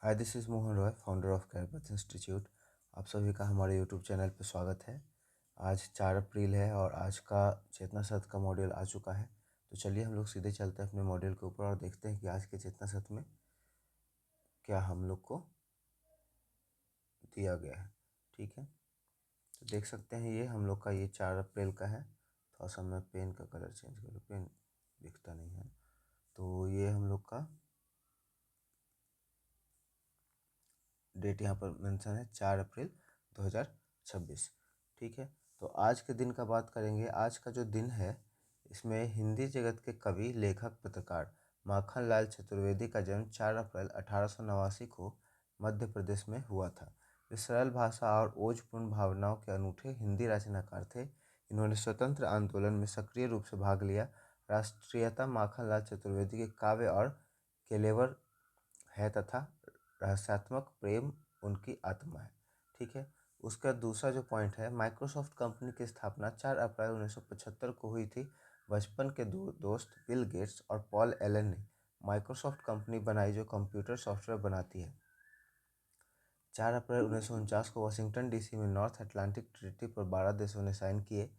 Hi, this is Mohan Roy, founder of Carepath institute. आप सभी का हमारे यूट्यूब चैनल पर स्वागत है। आज 4 अप्रैल है और आज का चेतना सत्र का मॉड्यूल आ चुका है। तो चलिए हम लोग सीधे चलते हैं अपने मॉड्यूल के ऊपर और देखते हैं कि आज के चेतना सत्र में क्या हम लोग को दिया गया है। ठीक है, तो देख सकते हैं ये हम लोग का ये 4 अप्रैल का है। थोड़ा सा मैं पेन का कलर चेंज करूँ, पेन दिखता नहीं है। तो ये हम लोग का डेट यहाँ पर मेंशन है 4 अप्रैल 2026। ठीक है, तो आज के दिन का बात करेंगे। आज का जो दिन है इसमें हिंदी जगत के कवि, लेखक, पत्रकार माखनलाल चतुर्वेदी का जन्म 4 अप्रैल 1889 को मध्य प्रदेश में हुआ था। वे सरल भाषा और ओजपूर्ण भावनाओं के अनूठे हिंदी रचनाकार थे। इन्होंने स्वतंत्र आंदोलन में सक्रिय रूप से भाग लिया। राष्ट्रीयता माखनलाल चतुर्वेदी के काव्य और केलेवर है तथा रहस्यात्मक प्रेम उनकी आत्मा है। ठीक है, उसका दूसरा जो पॉइंट है, माइक्रोसॉफ्ट कंपनी की स्थापना 4 अप्रैल 1975 को हुई थी। बचपन के दो दोस्त बिल गेट्स और पॉल एलन ने माइक्रोसॉफ्ट कंपनी बनाई जो कंप्यूटर सॉफ्टवेयर बनाती है। 4 अप्रैल 1949 को वाशिंगटन डीसी में नॉर्थ अटलांटिक ट्रीटी पर 12 देशों ने साइन किए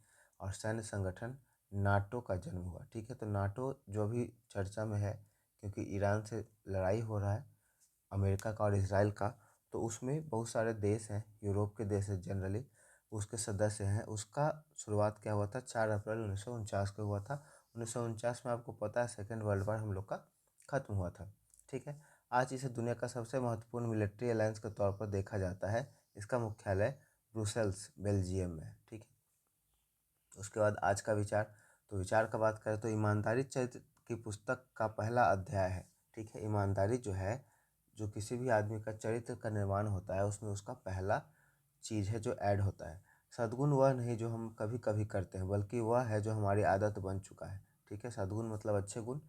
और सैन्य संगठन नाटो का जन्म हुआ। ठीक है, तो नाटो जो भी चर्चा में है क्योंकि ईरान से लड़ाई हो रहा है, अमेरिका का और इसराइल का, तो उसमें बहुत सारे देश हैं, यूरोप के देश हैं जनरली, उसके सदस्य हैं। उसका शुरुआत क्या हुआ था? 4 अप्रैल 1949 को हुआ था। 1949 में आपको पता है सेकेंड वर्ल्ड वॉर हम लोग का ख़त्म हुआ था। ठीक है, आज इसे दुनिया का सबसे महत्वपूर्ण मिलिट्री अलायंस के तौर पर देखा जाता है। इसका मुख्यालय ब्रुसेल्स, बेल्जियम में है। ठीक है, उसके बाद आज का विचार। तो विचार का बात करें तो ईमानदारी चरित्र की पुस्तक का पहला अध्याय है। ठीक है, ईमानदारी जो है, जो किसी भी आदमी का चरित्र का निर्माण होता है, उसमें उसका पहला चीज़ है जो ऐड होता है। सद्गुण वह नहीं जो हम कभी कभी करते हैं, बल्कि वह है जो हमारी आदत बन चुका है। ठीक है, सद्गुण मतलब अच्छे गुण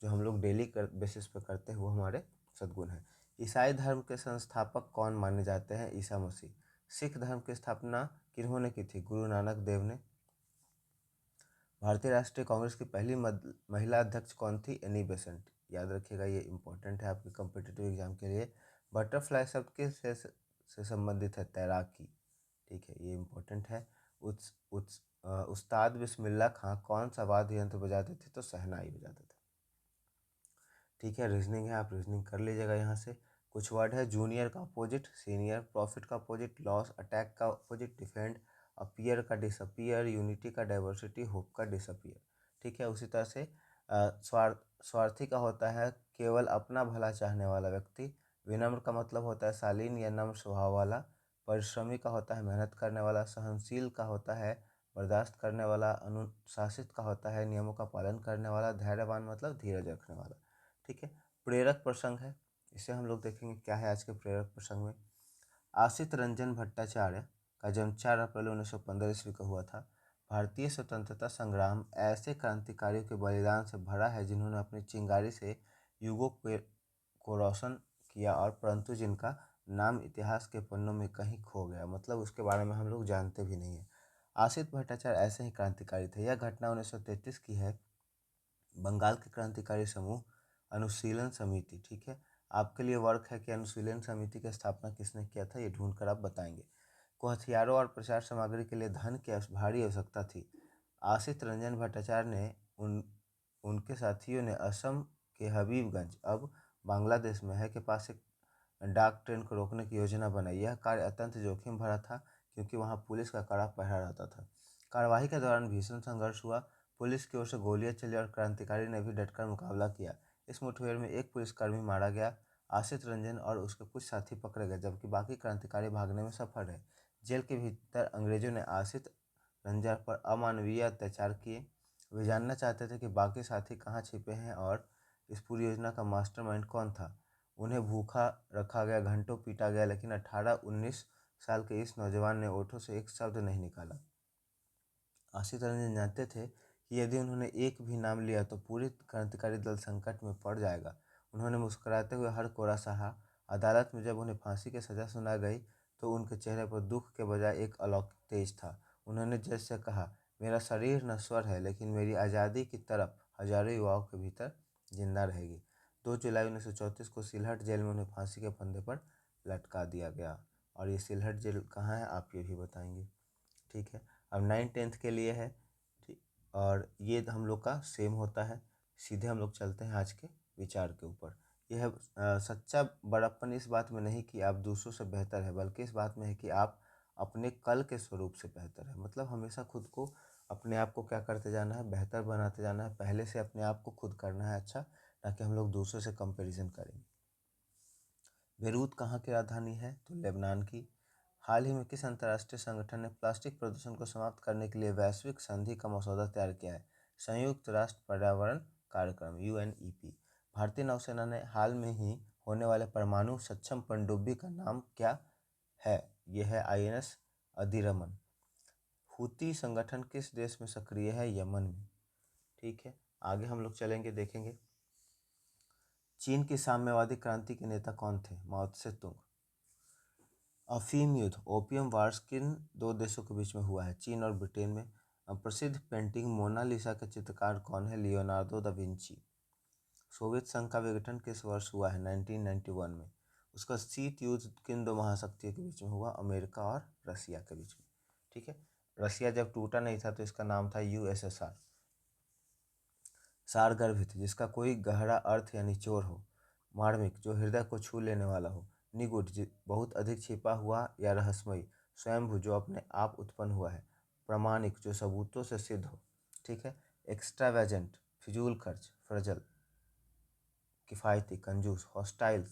जो हम लोग डेली बेसिस पर करते हैं, वो हमारे सद्गुण हैं। ईसाई धर्म के संस्थापक कौन माने जाते हैं? ईसा मसीह। सिख धर्म की स्थापना किन्होंने की थी? गुरु नानक देव ने। भारतीय राष्ट्रीय कांग्रेस की पहली महिला अध्यक्ष कौन थी? Annie Besant. याद रखिएगा, ये इंपॉर्टेंट है आपके कम्पिटिटिव एग्जाम के लिए। बटरफ्लाई शब्द से संबंधित है? तैराकी। ठीक है, ये इंपॉर्टेंट है। उस्ताद बिस्मिल्लाह खां कौन सा वाद्य यंत्र बजाते थे? तो शहनाई बजाते थे। ठीक है, रीजनिंग है, आप रीजनिंग कर लीजिएगा यहाँ से। कुछ वर्ड है, जूनियर का अपोजिट सीनियर, प्रॉफिट का अपोजिट लॉस, अटैक का अपोजिट डिफेंड, अपीयर का डिसअपीयर, यूनिटी का डाइवर्सिटी, होप का डिसअपीयर। ठीक है, उसी तरह से स्वार्थी का होता है केवल अपना भला चाहने वाला व्यक्ति। विनम्र का मतलब होता है शालीन या नम्र स्वभाव वाला। परिश्रमी का होता है मेहनत करने वाला। सहनशील का होता है बर्दाश्त करने वाला। अनुशासित का होता है नियमों का पालन करने वाला। धैर्यवान मतलब धीरज रखने वाला। ठीक है, प्रेरक प्रसंग है, इसे हम लोग देखेंगे क्या है आज के प्रेरक प्रसंग में। आशित रंजन भट्टाचार्य का जन्म 4 अप्रैल 1915 ईस्वी को हुआ था। भारतीय स्वतंत्रता संग्राम ऐसे क्रांतिकारियों के बलिदान से भरा है जिन्होंने अपनी चिंगारी से युगों को रोशन किया और परंतु जिनका नाम इतिहास के पन्नों में कहीं खो गया, मतलब उसके बारे में हम लोग जानते भी नहीं है। आशित भट्टाचार्य ऐसे ही क्रांतिकारी थे। यह घटना 1933 की है। बंगाल के क्रांतिकारी समूह अनुशीलन समिति। ठीक है, आपके लिए वर्क है कि अनुशीलन समिति की स्थापना किसने किया था, ये ढूंढ कर आप बताएंगे। को हथियारों और प्रचार सामग्री के लिए धन की भारी आवश्यकता थी। आशित रंजन भट्टाचार्य ने उनके साथियों ने असम के हबीबगंज, अब बांग्लादेश में है, के पास एक डाक ट्रेन को रोकने की योजना बनाई। यह कार्य अत्यंत जोखिम भरा था क्योंकि वहां पुलिस का कड़ा पहरा रहता था। कार्यवाही के दौरान भीषण संघर्ष हुआ। पुलिस की ओर से गोलियां चली और क्रांतिकारी ने भी डटकर मुकाबला किया। इस मुठभेड़ में एक पुलिसकर्मी मारा गया। आशित रंजन और उसके कुछ साथी पकड़े गए जबकि बाकी क्रांतिकारी भागने में सफल रहे। जेल के भीतर अंग्रेजों ने आशित रंजन पर अमानवीय अत्याचार किए। वे जानना चाहते थे कि बाकी साथी कहाँ छिपे हैं और इस पूरी योजना का मास्टरमाइंड कौन था। उन्हें भूखा रखा गया, घंटों पीटा गया, लेकिन 18-19 साल के इस नौजवान ने ओठों से एक शब्द नहीं निकाला। आशित रंजन जानते थे कि यदि उन्होंने एक भी नाम लिया तो पूरी क्रांतिकारी दल संकट में पड़ जाएगा। उन्होंने मुस्कुराते हुए हर कोरा सहा। अदालत में जब उन्हें फांसी की सजा सुना गई तो उनके चेहरे पर दुख के बजाय एक अलौकिक तेज था। उन्होंने जज से कहा, मेरा शरीर नश्वर है लेकिन मेरी आज़ादी की तरफ हजारों युवाओं के भीतर जिंदा रहेगी। 2 जुलाई 1934 को सिलहट जेल में उन्हें फांसी के फंदे पर लटका दिया गया। और ये सिलहट जेल कहाँ है आप ये भी बताएंगे। ठीक है, अब 9th-10th के लिए है। ठीक, और ये हम लोग का सेम होता है। सीधे हम लोग चलते हैं आज के विचार के ऊपर। यह है सच्चा बड़प्पन इस बात में नहीं कि आप दूसरों से बेहतर है, बल्कि इस बात में है कि आप अपने कल के स्वरूप से बेहतर है। मतलब हमेशा खुद को, अपने आप को क्या करते जाना है, बेहतर बनाते जाना है। पहले से अपने आप को खुद करना है अच्छा, ताकि हम लोग दूसरों से कंपैरिजन करेंगे। बेरूत कहाँ की राजधानी है, तो लेबनान की। हाल ही में किस अंतर्राष्ट्रीय संगठन ने प्लास्टिक प्रदूषण को समाप्त करने के लिए वैश्विक संधि का मसौदा तैयार किया है? संयुक्त राष्ट्र पर्यावरण कार्यक्रम UNEP। भारतीय नौसेना ने हाल में ही होने वाले परमाणु सक्षम पनडुब्बी का नाम क्या है? यह है INS अधिरमन। हूती संगठन किस देश में सक्रिय है? यमन में। ठीक है, आगे हम लोग चलेंगे, देखेंगे। चीन की साम्यवादी क्रांति के नेता कौन थे? माओ त्से तुंग। अफीम युद्ध, ओपियम वार्स किन दो देशों के बीच में हुआ है? चीन और ब्रिटेन में। प्रसिद्ध पेंटिंग मोनालिसा के चित्रकार कौन है? Leonardo da Vinci. सोवियत संघ का विघटन किस वर्ष हुआ है? 1991 में। उसका शीत युद्ध किन दो महाशक्तियों के बीच में हुआ? अमेरिका और रसिया के बीच में। ठीक है, रसिया जब टूटा नहीं था तो इसका नाम था USSR। सारगर्भित, जिसका कोई गहरा अर्थ या निचोड़ हो। मार्मिक, जो हृदय को छू लेने वाला हो। निगूढ़, बहुत अधिक छिपा हुआ या रहस्यमयी। स्वयंभू, जो अपने आप उत्पन्न हुआ है। प्रामाणिक, जो सबूतों से सिद्ध हो। ठीक है, एक्स्ट्रावेजेंट, फिजूल खर्च, फ्रजल, किफ़ायती, कंजूस। हॉस्टाइल,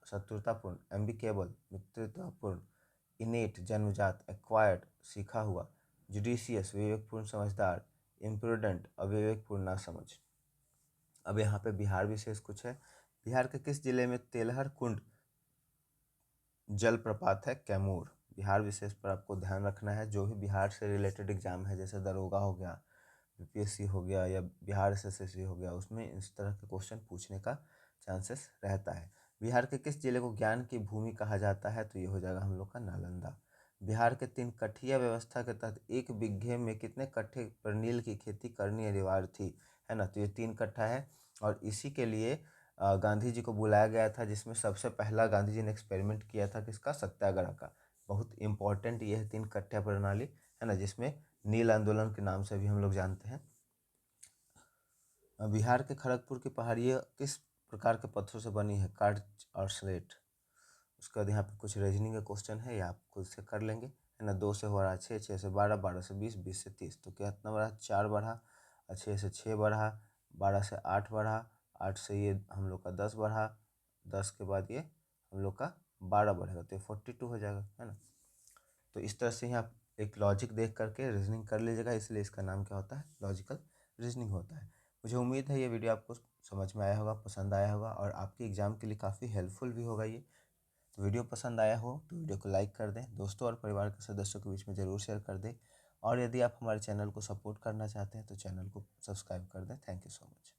शत्रुतापूर्ण। एम्बिकेबल, मित्रतापूर्ण। इनेट, जन्मजात। एक्वायर्ड, सीखा हुआ। जुडिशियस, विवेकपूर्ण समझदार। इम्प्रूडेंट, अविवेकपूर्ण नासमझ। अब यहाँ पे बिहार विशेष कुछ है। बिहार के किस जिले में तेलहर कुंड जलप्रपात है? कैमूर। बिहार विशेष पर आपको ध्यान रखना है, जो भी बिहार से रिलेटेड एग्जाम है, जैसे दरोगा हो गया, BPSC हो गया, या बिहार SSSC हो गया, उसमें इस तरह के क्वेश्चन पूछने का चांसेस रहता है। बिहार के किस जिले को ज्ञान की भूमि कहा जाता है? तो ये हो जाएगा हम लोग का नालंदा। बिहार के 3 कठिया व्यवस्था के तहत 1 बीघे में कितने कट्ठे पर नील की खेती करनी अनिवार्य थी? है ना, तो ये 3 कट्ठा है। और इसी के लिए गांधी जी को बुलाया गया था, जिसमें सबसे पहला गांधी जी ने एक्सपेरिमेंट किया था किसका? सत्याग्रह का। बहुत इंपॉर्टेंट ये है 3 कट्ठा प्रणाली, है ना, जिसमें नील आंदोलन के नाम से भी हम लोग जानते हैं। बिहार के खड़गपुर की पहाड़ियाँ किस प्रकार के पत्थरों से बनी है? कार्च और स्लेट। उसके बाद यहाँ पे कुछ रीजनिंग का क्वेश्चन है, या आप खुद से कर लेंगे, है ना। 2 से हो रहा 6, 6 से 12, 12 से 20, 20 से 30, तो कितना बढ़ा? 4 बढ़ा। 6 से 6 बढ़ा। 12 से 8 बढ़ा। 8 से ये हम लोग का 10 बढ़ा। 10 के बाद ये हम लोग का 12 बढ़ेगा, तो ये 42 हो जाएगा, है ना। तो इस तरह से ही आप एक लॉजिक देख करके रीजनिंग कर लीजिएगा, इसलिए इसका नाम क्या होता है? लॉजिकल रीजनिंग होता है। मुझे उम्मीद है ये वीडियो आपको समझ में आया होगा, पसंद आया होगा, और आपके एग्ज़ाम के लिए काफ़ी हेल्पफुल भी होगा ये। तो वीडियो पसंद आया हो तो वीडियो को लाइक कर दें, दोस्तों और परिवार के सदस्यों के बीच में ज़रूर शेयर कर दें, और यदि आप हमारे चैनल को सपोर्ट करना चाहते हैं तो चैनल को सब्सक्राइब कर दें। Thank you so much.